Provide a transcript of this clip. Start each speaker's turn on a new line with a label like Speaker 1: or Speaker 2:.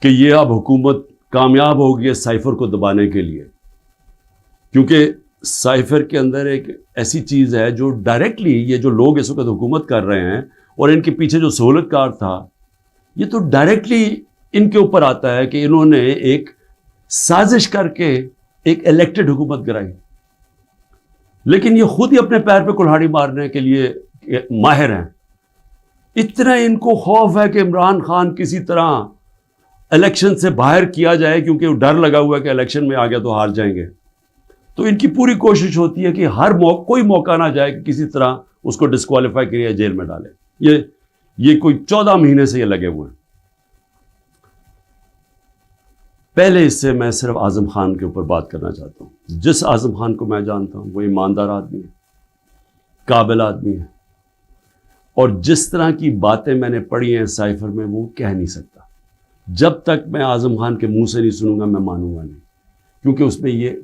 Speaker 1: कि ये अब हुकूमत कामयाब होगी है साइफर को दबाने के लिए, क्योंकि साइफर के अंदर एक ऐसी चीज़ है जो डायरेक्टली ये जो लोग इस वक्त हुकूमत कर रहे हैं और इनके पीछे जो सहूलतकार था, ये तो डायरेक्टली इनके ऊपर आता है कि इन्होंने एक साजिश करके एक इलेक्टेड हुकूमत गिराई, लेकिन ये खुद ही अपने पैर पे कुल्हाड़ी मारने के लिए माहिर हैं। इतना इनको खौफ है कि इमरान खान किसी तरह इलेक्शन से बाहर किया जाए, क्योंकि डर लगा हुआ है कि इलेक्शन में आ गया तो हार जाएंगे। तो इनकी पूरी कोशिश होती है कि हर कोई मौका ना जाए कि किसी तरह उसको डिस्क्वालीफाई करिए, जेल में डाले। ये कोई 14 महीने से ये लगे हुए हैं। पहले इससे मैं सिर्फ आजम खान के ऊपर बात करना चाहता हूं। जिस आजम खान को मैं जानता हूं वो ईमानदार आदमी है, काबिल आदमी है, और जिस तरह की बातें मैंने पढ़ी हैं साइफर में वो कह नहीं सकता। जब तक मैं आजम खान के मुंह से नहीं सुनूंगा मैं मानूंगा नहीं, क्योंकि उसमें ये